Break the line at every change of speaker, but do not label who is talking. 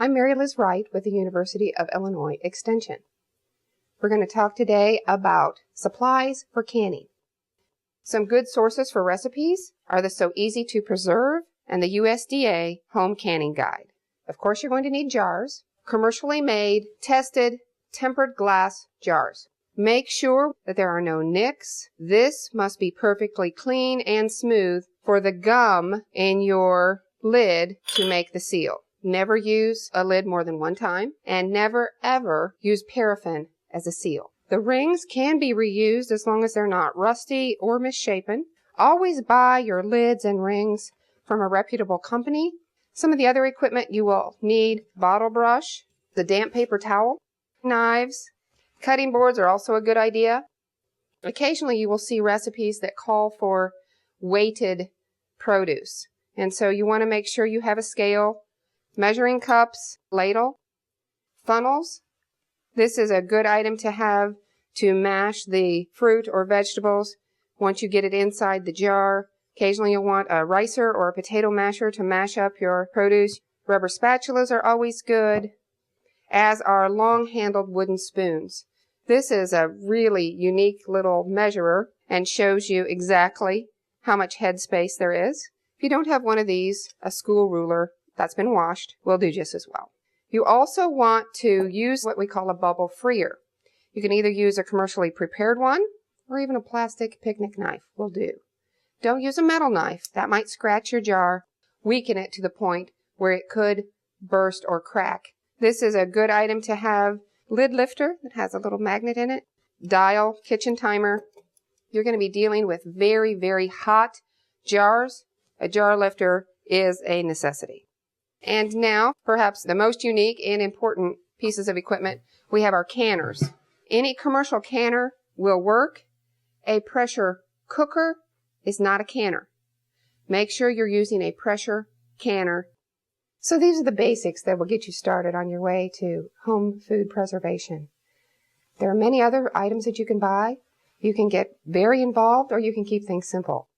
I'm Mary Liz Wright with the University of Illinois Extension. We're going to talk today about supplies for canning. Some good sources for recipes are the So Easy to Preserve and the USDA Home Canning Guide. Of course, you're going to need jars, commercially made, tested, tempered glass jars. Make sure that there are no nicks. This must be perfectly clean and smooth for the gum in your lid to make the seal. Never use a lid more than one time, and never ever use paraffin as a seal. The rings can be reused as long as they're not rusty or misshapen. Always buy your lids and rings from a reputable company. Some of the other equipment you will need: bottle brush, the damp paper towel, knives. Cutting boards are also a good idea. Occasionally you will see recipes that call for weighted produce, and so you want to make sure you have a scale, measuring cups, ladle, funnels. This is a good item to have to mash the fruit or vegetables once you get it inside the jar. Occasionally you'll want a ricer or a potato masher to mash up your produce. Rubber spatulas are always good, as are long-handled wooden spoons. This is a really unique little measurer and shows you exactly how much head space there is. If you don't have one of these, a school ruler that's been washed will do just as well. You also want to use what we call a bubble freer. You can either use a commercially prepared one or even a plastic picnic knife will do. Don't use a metal knife. That might scratch your jar, weaken it to the point where it could burst or crack. This is a good item to have. Lid lifter that has a little magnet in it. Dial, kitchen timer. You're going to be dealing with very, very hot jars. A jar lifter is a necessity. And now, perhaps the most unique and important pieces of equipment, we have our canners. Any commercial canner will work. A pressure cooker is not a canner. Make sure you're using a pressure canner. So these are the basics that will get you started on your way to home food preservation. There are many other items that you can buy. You can get very involved, or you can keep things simple.